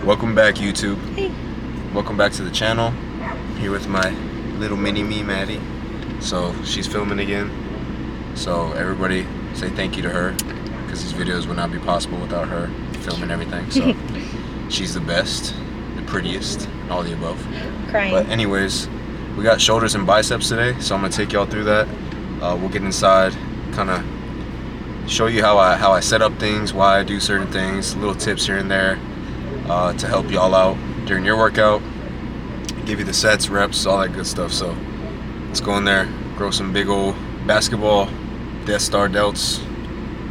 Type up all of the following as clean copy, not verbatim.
Welcome back, YouTube. Hey. Welcome back to the channel. I'm here with my little mini me, Maddie. So she's filming again. So everybody say thank you to her, because these videos would not be possible without her filming everything. So she's the best, the prettiest, and all the above. Crying. But anyways, we got shoulders and biceps today, so I'm gonna take y'all through that. We'll get inside, kind of show you how I set up things, why I do certain things, little tips here and there to help y'all out during your workout, give you the sets, reps, all that good stuff. So let's go in there, grow some big old basketball Death Star delts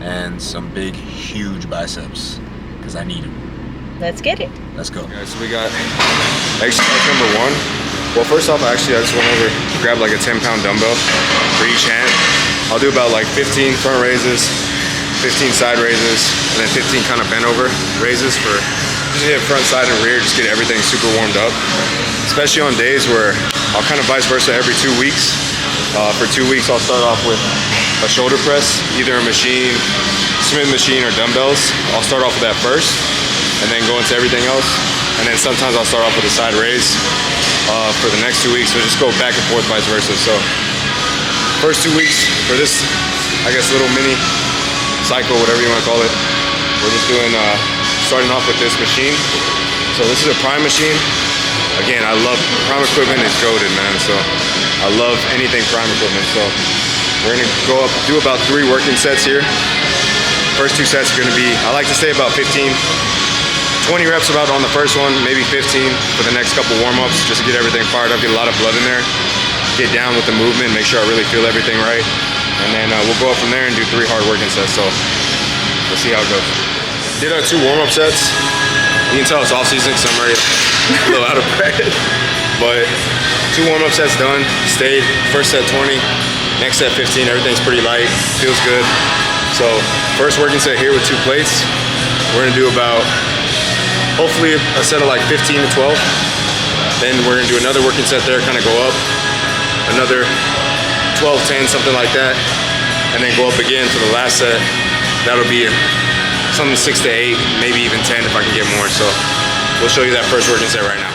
and some big, huge biceps, because I need them. Let's get it. Let's go. Guys, so we got exercise number 1. Well, first off, I just went over, grabbed like a 10-pound dumbbell for each hand. I'll do about like 15 front raises, 15 side raises, and then 15 kind of bent over raises for just hit front, side, and rear, just get everything super warmed up. Especially on days where I'll kind of vice versa every 2 weeks. For 2 weeks, I'll start off with a shoulder press, either a machine, Smith machine, or dumbbells. I'll start off with that first, and then go into everything else. And then sometimes I'll start off with a side raise for the next 2 weeks. So just go back and forth, vice versa. So first 2 weeks for this, I guess, little mini cycle, whatever you want to call it, we're just doing, starting off with this machine. So this is a prime machine. Again, I love prime equipment, is goated, man. So I love anything prime equipment. So we're gonna go up, do about 3 working sets here. First 2 sets are gonna be, I like to say about 15, 20 reps about on the first one, maybe 15 for the next couple warm-ups, just to get everything fired up, get a lot of blood in there, get down with the movement, make sure I really feel everything right. And then we'll go up from there and do 3 hard working sets. So we'll see how it goes. Did our 2 warm-up sets. You can tell it's off season because I'm already a little out of breath. But 2 warm-up sets done, stayed. First set 20, next set 15, everything's pretty light, feels good. So first working set here with 2 plates. We're gonna do about, hopefully a set of like 15 to 12. Then we're gonna do another working set there, kind of go up. Another 12, 10, something like that. And then go up again for the last set. That'll be something 6 to 8, maybe even 10 if I can get more. So we'll show you that first working set right now.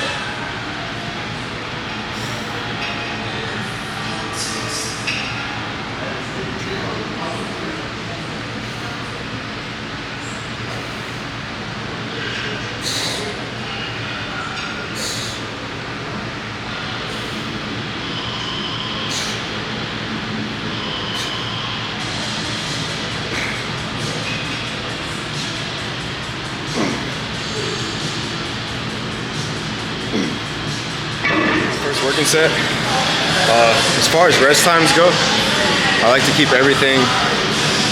Working set. As far as rest times go, I like to keep everything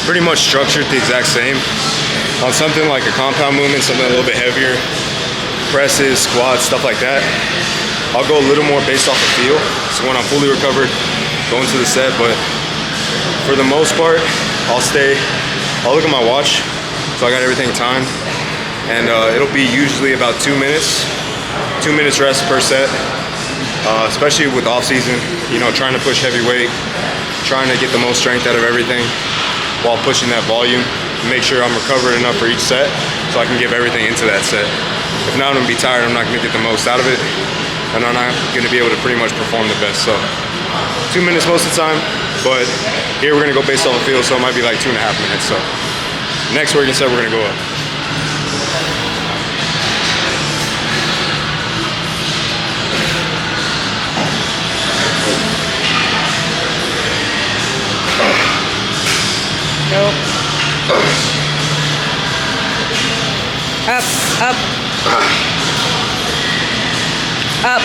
pretty much structured the exact same. On something like a compound movement, something a little bit heavier, presses, squats, stuff like that, I'll go a little more based off the feel. So when I'm fully recovered, go into the set. But for the most part, I'll look at my watch, so I got everything timed, and it'll be usually about 2 minutes. 2 minutes rest per set. Especially with off season, you know, trying to push heavy weight, trying to get the most strength out of everything while pushing that volume. Make sure I'm recovered enough for each set so I can give everything into that set. If not, I'm gonna be tired, I'm not gonna get the most out of it, and I'm not gonna be able to pretty much perform the best. So 2 minutes most of the time, but here we're gonna go based on the field, so it might be like 2.5 minutes. So next working set, we're gonna go up. Nope. Up, up. Up,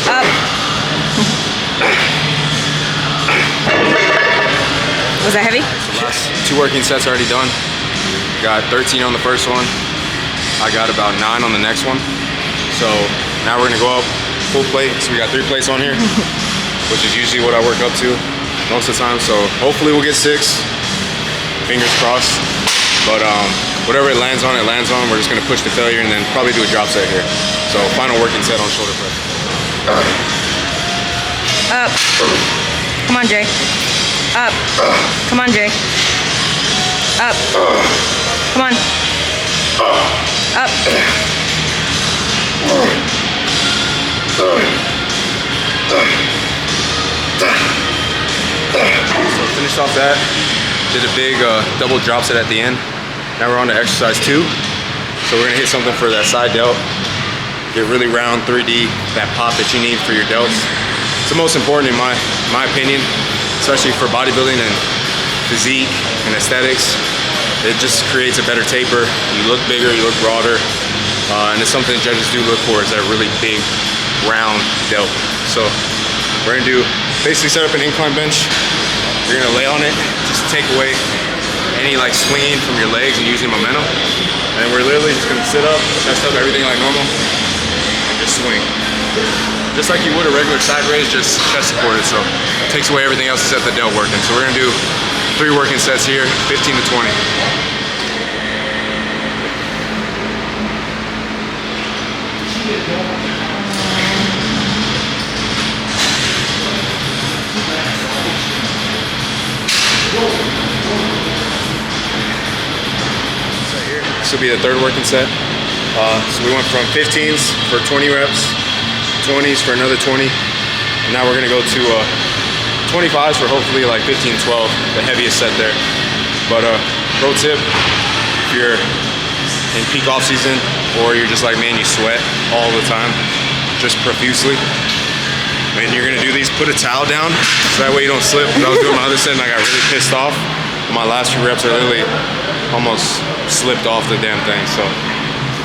up. Was that heavy? So last 2 working sets already done. Got 13 on the first one. I got about 9 on the next one. So now we're gonna go up full plate. So we got 3 plates on here, which is usually what I work up to most of the time. So hopefully we'll get 6. Fingers crossed, but whatever it lands on, we're just gonna push to failure and then probably do a drop set here. So final working set on shoulder press. Up. Come on, Jay. Up. Come on, Jay. Up. Come on. Up. finished off that. Did a big double drop set at the end. Now we're on to exercise 2. So we're gonna hit something for that side delt. Get really round 3D, that pop that you need for your delts. It's the most important in my opinion, especially for bodybuilding and physique and aesthetics. It just creates a better taper. You look bigger, you look broader. And it's something that judges do look for, is that really big, round delt. So we're gonna do, basically set up an incline bench. You're gonna lay on it, just take away any like swinging from your legs and using momentum. And we're literally just gonna sit up, chest up, everything like normal, and just swing. Just like you would a regular side raise, just chest supported. So it takes away everything else to set the delt working. So we're gonna do 3 working sets here, 15 to 20. This will be the 3rd working set. So we went from 15s for 20 reps, 20s for another 20, and now we're gonna go to 25s for hopefully like 15, 12, the heaviest set there. But pro tip, if you're in peak off season or you're just like, man, you sweat all the time, just profusely, when you're gonna do these, put a towel down so that way you don't slip. But I was doing my other set and I got really pissed off. My last few reps, I literally almost slipped off the damn thing. So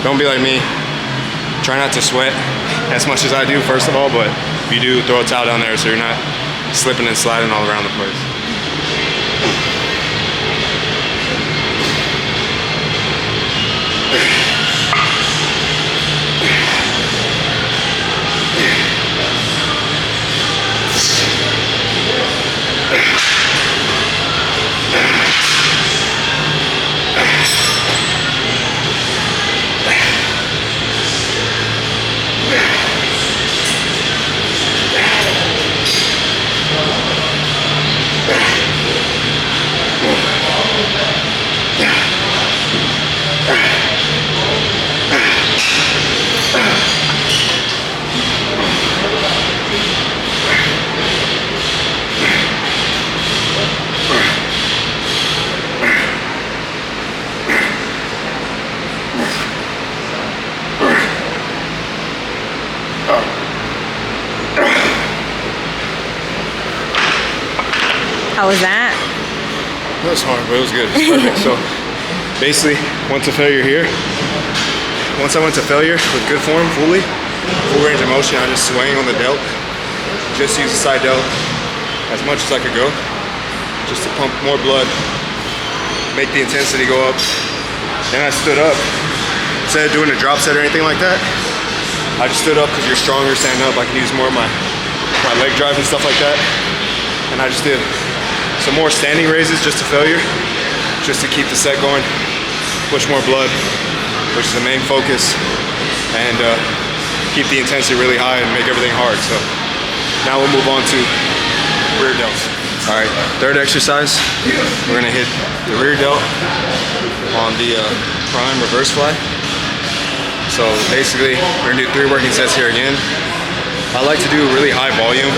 don't be like me. Try not to sweat as much as I do, first of all, but if you do, throw a towel down there so you're not slipping and sliding all around the place. How was that? That was hard, but it was good. It was perfect. So basically, went to failure here. Once I went to failure with good form, full range of motion, I just swang on the delt. Just use the side delt as much as I could go, just to pump more blood, make the intensity go up. Then I stood up. Instead of doing a drop set or anything like that, I just stood up because you're stronger standing up. I can use more of my leg drive and stuff like that. And I just did some more standing raises just to failure, just to keep the set going, push more blood, which is the main focus, and keep the intensity really high and make everything hard. So now we'll move on to rear delts. All right, 3rd exercise, we're gonna hit the rear delt on the prime reverse fly. So basically, we're gonna do 3 working sets here again. I like to do really high volume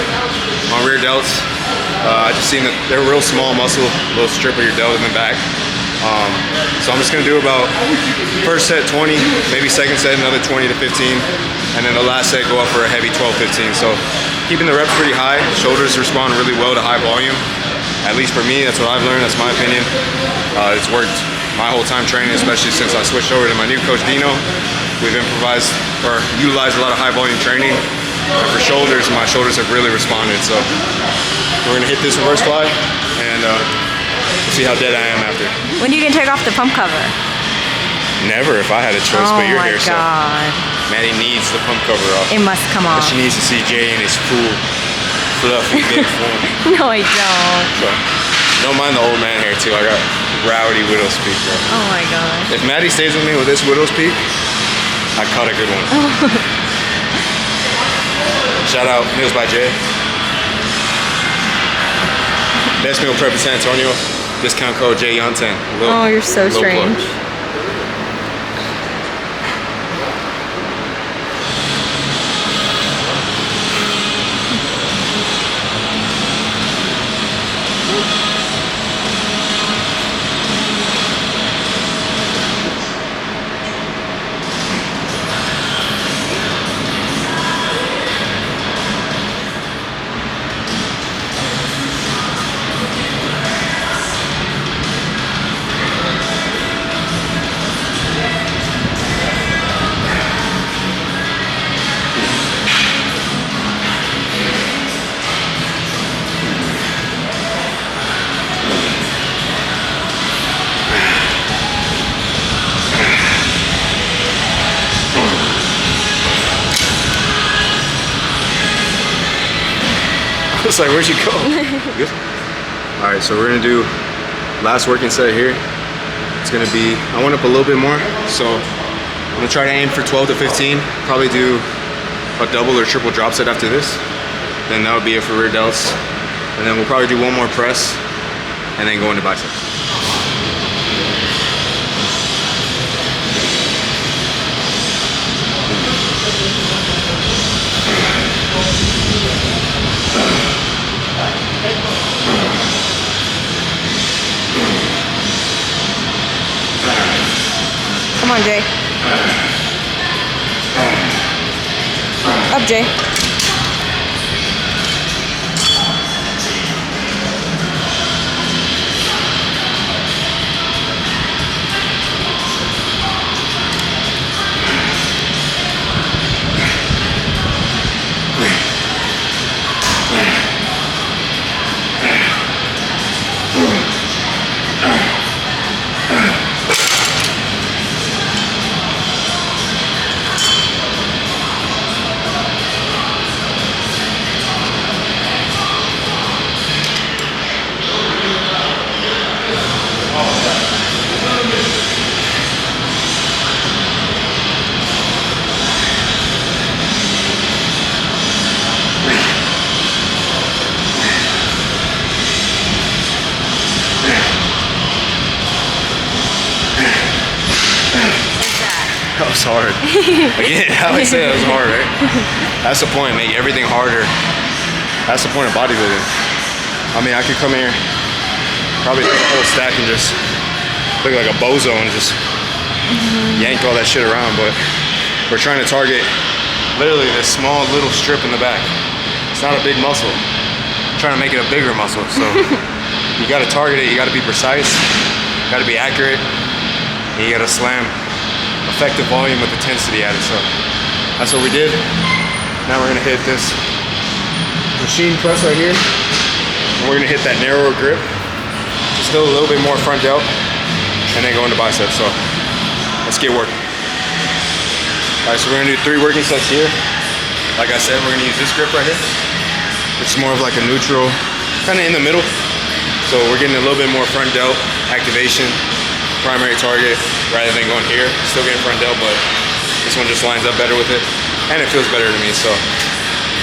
on rear delts. I just seen that they're a real small muscle, little strip of your delt in the back. So I'm just gonna do about first set 20, maybe second set another 20 to 15, and then the last set go up for a heavy 12, 15. So keeping the reps pretty high, shoulders respond really well to high volume. At least for me, that's what I've learned, that's my opinion. It's worked my whole time training, especially since I switched over to my new coach, Dino. We've improvised or utilized a lot of high volume training. And for shoulders, my shoulders have really responded. So we're gonna hit this reverse fly and we'll see how dead I am after. When are you gonna take off the pump cover? Never, if I had a choice, but you're here, so Maddie needs the pump cover off. it must come off. She needs to see Jay in his full, fluffy, big form. No, I don't. So, don't mind the old man hair too. I got rowdy widow's peak, bro. Oh my gosh. If Maddie stays with me with this widow's peak, I caught a good one. Shout out Meals by Jay. Best meal prep in San Antonio. Discount code JYON10. Oh, you're so strange. Plug. It's like, where'd you go? Good. All right, so we're gonna do last working set here. It's gonna be, I went up a little bit more, so I'm gonna try to aim for 12 to 15. Probably do a double or triple drop set after this. Then that would be it for rear delts. And then we'll probably do one more press and then go into biceps. Come on, Jay. Up, Jay. That was hard. Again, how I say that was hard, right? That's the point, make everything harder. That's the point of bodybuilding. I mean, I could come here, probably take a whole stack and just look like a bozo and just yank all that shit around, but we're trying to target literally this small little strip in the back. It's not a big muscle. I'm trying to make it a bigger muscle, so you gotta target it, you gotta be precise, you gotta be accurate, and you gotta slam effective volume with intensity at it. So that's what we did. Now we're gonna hit this machine press right here, and we're gonna hit that narrower grip, just still a little bit more front delt, and then go into biceps. So let's get working. All right, so we're gonna do 3 working sets here. Like I said, we're gonna use this grip right here. It's more of like a neutral, kind of in the middle. So we're getting a little bit more front delt activation, primary target, rather than going here. Still getting front delt, but this one just lines up better with it, and it feels better to me. So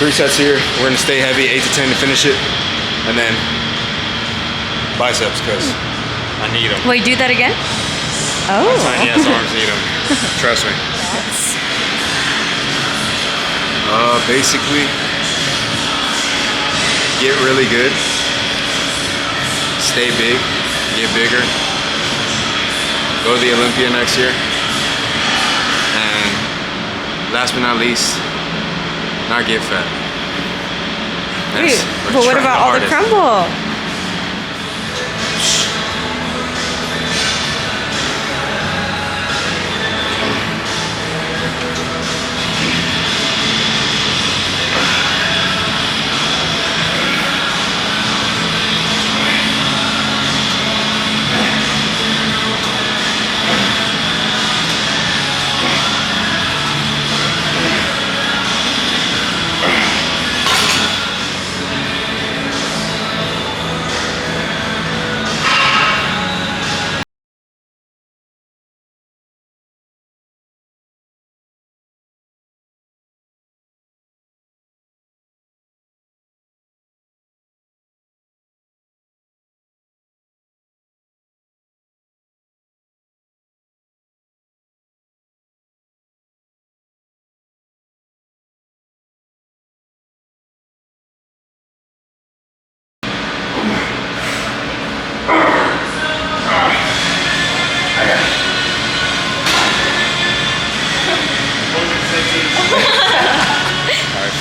3 sets here. We're gonna stay heavy, 8 to 10 to finish it, and then biceps, because I need them. Wait, do that again? Oh. My tiny ass arms need them. Trust me. Basically, get really good, stay big, get bigger, go to the Olympia next year, and last but not least, not get fat. Wait, but what about all the crumble?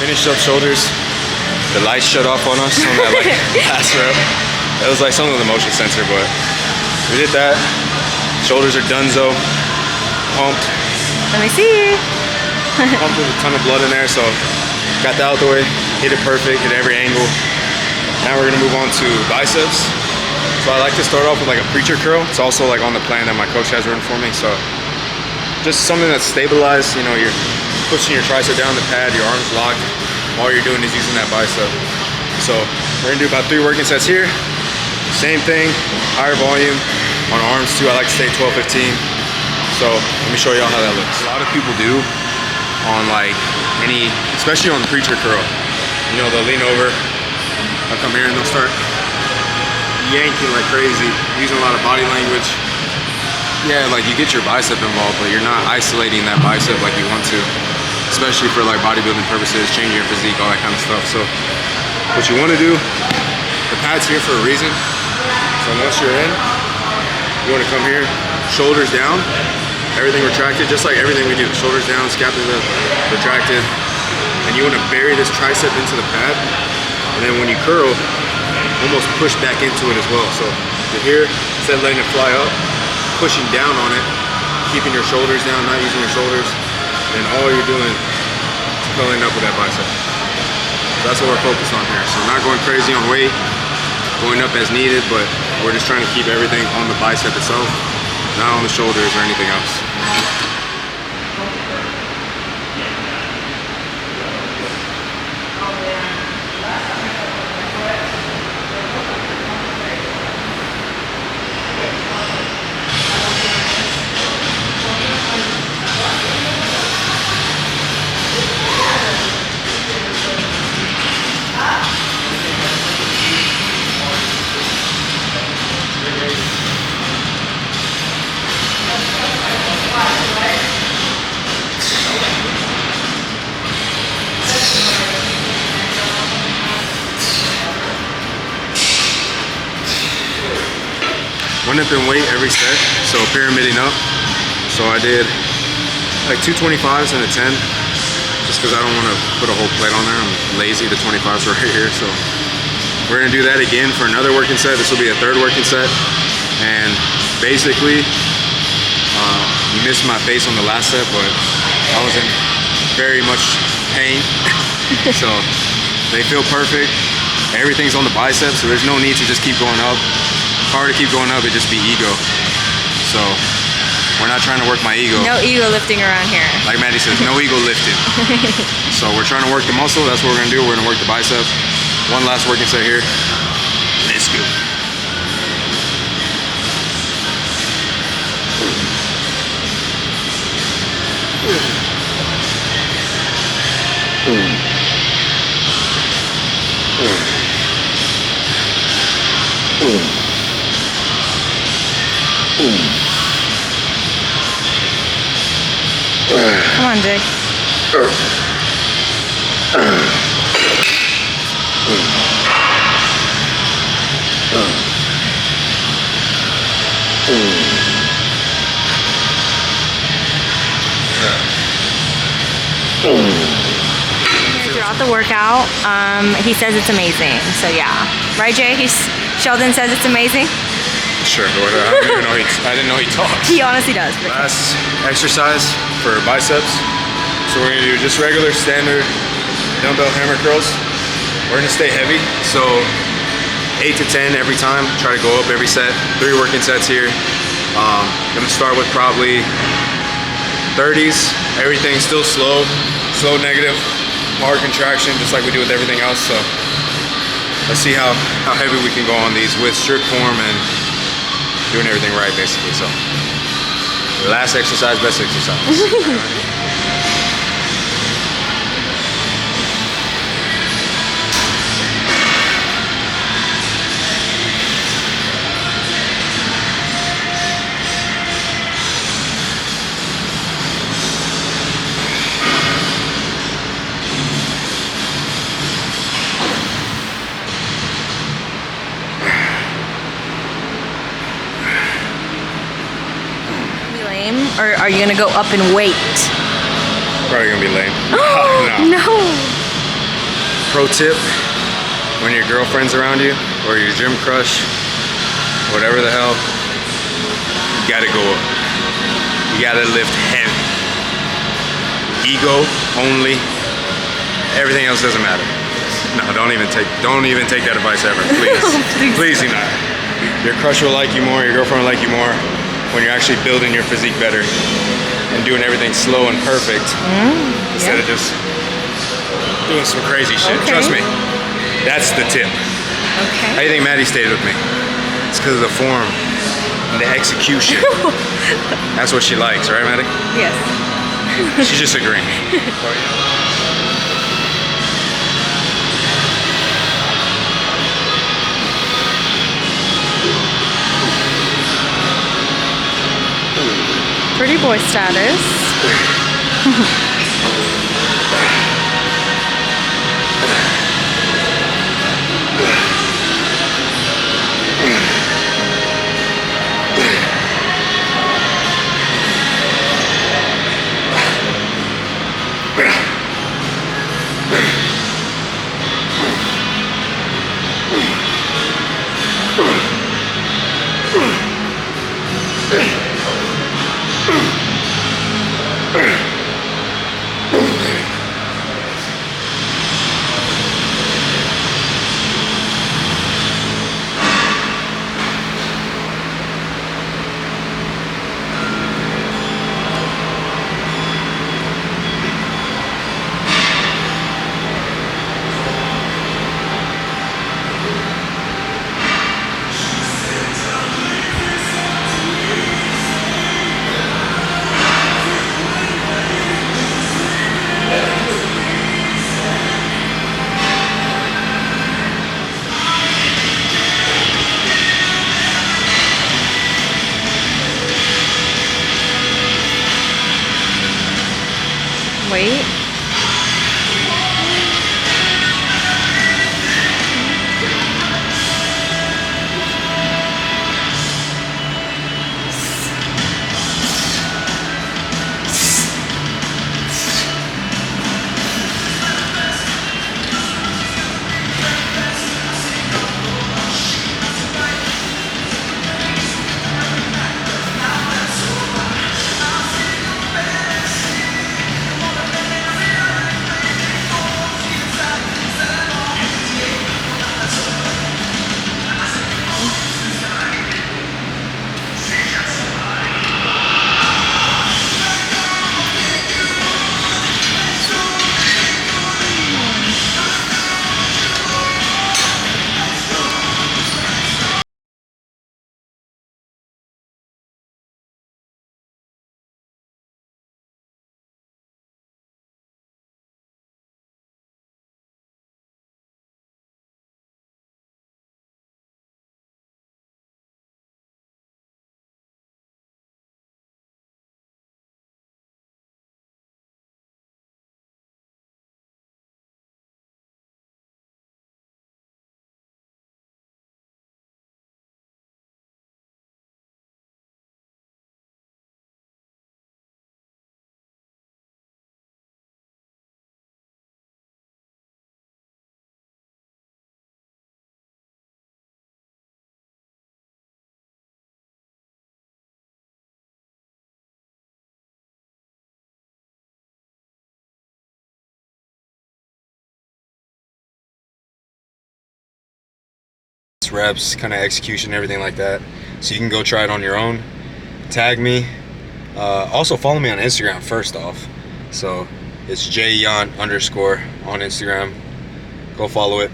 Finished up shoulders. The lights shut off on us on that like last rep. It was like something with the motion sensor, but we did that. Shoulders are donezo. Pumped. Let me see. Pumped with a ton of blood in there, so got that out the way. Hit it perfect, hit every angle. Now we're gonna move on to biceps. So I like to start off with like a preacher curl. It's also like on the plan that my coach has written for me. So just something that's stabilized. You know, you're pushing your tricep down the pad, your arms locked. All you're doing is using that bicep. So we're gonna do about 3 working sets here. Same thing, higher volume on arms too. I like to stay 12, 15. So let me show y'all how that looks. A lot of people do on like any, especially on the preacher curl. You know, they'll lean over, they'll come here and they'll start yanking like crazy, using a lot of body language. Yeah, like you get your bicep involved, but you're not isolating that bicep like you want to, especially for like bodybuilding purposes, changing your physique, all that kind of stuff. So what you want to do, the pad's here for a reason. So once you're in, you want to come here, shoulders down, everything retracted, just like everything we do. Shoulders down, scapula retracted, and you want to bury this tricep into the pad, and then when you curl, almost push back into it as well. So you're here, instead of letting it fly up, pushing down on it, keeping your shoulders down, not using your shoulders, and all you're doing is curling up with that bicep. So that's what we're focused on here. So not going crazy on weight, going up as needed, but we're just trying to keep everything on the bicep itself, not on the shoulders or anything else. Went up in weight every set, so pyramiding up. So I did like 2 25s and a 10, just because I don't want to put a whole plate on there. I'm lazy, the 25s are right here. So we're gonna do that again for another working set. This will be a 3rd working set. And basically, you missed my face on the last set, but I was in very much pain. So they feel perfect. Everything's on the biceps, so there's no need to just keep going up. If I were to keep going up, it'd just be ego. So we're not trying to work my ego. No ego lifting around here. Like Maddie says, no ego lifting. So we're trying to work the muscle. That's what we're gonna do. We're gonna work the bicep. One last working set here. Let's go. Come on, Jake. Throughout the workout, he says it's amazing. So yeah, right, Jay? Sheldon says it's amazing. Sure. I didn't know he talked. He honestly does. Last exercise for biceps. So we're gonna do just regular standard dumbbell hammer curls. We're gonna stay heavy. So 8 to 10 every time. Try to go up every set. 3 working sets here. I'm gonna start with probably 30s. Everything still slow negative, hard contraction, just like we do with everything else. So let's see how heavy we can go on these with strict form and doing everything right, basically. So last exercise, best exercise. Or are you gonna go up in weight? Probably gonna be lame. No. Pro tip, when your girlfriend's around you, or your gym crush, whatever the hell, you gotta go up. You gotta lift heavy. Ego only, everything else doesn't matter. No, don't even take that advice ever, please. Please do not. Your crush will like you more, your girlfriend will like you more when you're actually building your physique better and doing everything slow and perfect instead of just doing some crazy shit. Okay. Trust me. That's the tip. How Okay. do you think Maddie stayed with me? It's because of the form and the execution. That's what she likes, right, Maddie? Yes. She's just agreeing. Pretty boy status. Wait. Reps, kind of execution, everything like that. So you can go try it on your own. Tag me. Also follow me on Instagram first off. So it's @JYon_ on Instagram. Go follow it.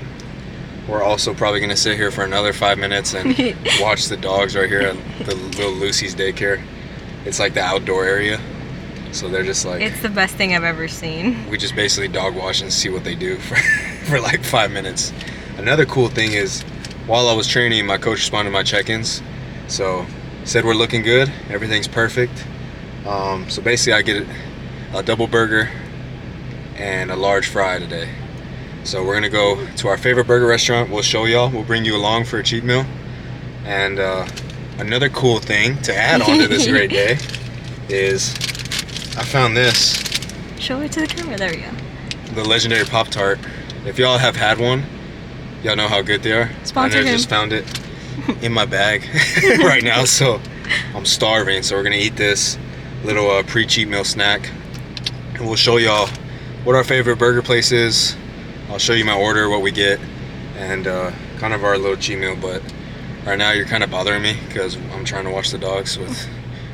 We're also probably gonna sit here for another 5 minutes and watch the dogs right here at the little Lucy's daycare. It's like the outdoor area. So they're just like, It's the best thing I've ever seen. we just basically dog wash and see what they do for like 5 minutes. Another cool thing is, while I was training, my coach responded to my check-ins. So said we're looking good, everything's perfect. So basically I get a double burger and a large fry today. So we're gonna go to our favorite burger restaurant. We'll show y'all, we'll bring you along for a cheat meal. And another cool thing to add on to this great day is I found this, Show it to the camera. There we go. the legendary Pop-Tart. If y'all have had one, y'all know how good they are. Sponsored I him. just found it in my bag right now, so I'm starving. So we're gonna eat this little pre-cheat meal snack, and we'll show y'all what our favorite burger place is. I'll show you my order, what we get, and kind of our little cheat meal. But right now you're kind of bothering me because I'm trying to watch the dogs with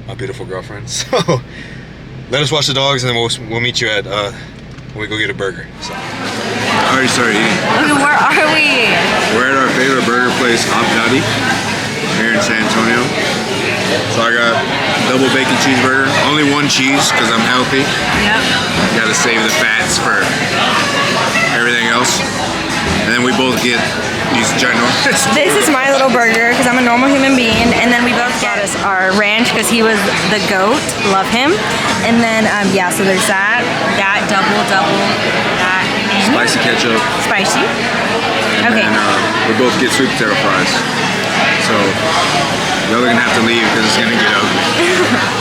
my beautiful girlfriend. So let us watch the dogs, and then we'll meet you at when we go get a burger. So. I already started eating. Okay, where are we? We're at our favorite burger place, Abdadi, here in San Antonio. So I got double bacon cheeseburger. Only one cheese because I'm healthy. Yep. Gotta save the fats for everything else. And then we both get these ginormous. This is my little burger because I'm a normal human being, and then we both got us our ranch because he was the goat. Love him. And then yeah, so there's that double, that and Spicy ketchup. spicy. And Okay. then we both get sweet potato fries. So y'all are gonna have to leave because it's gonna get ugly.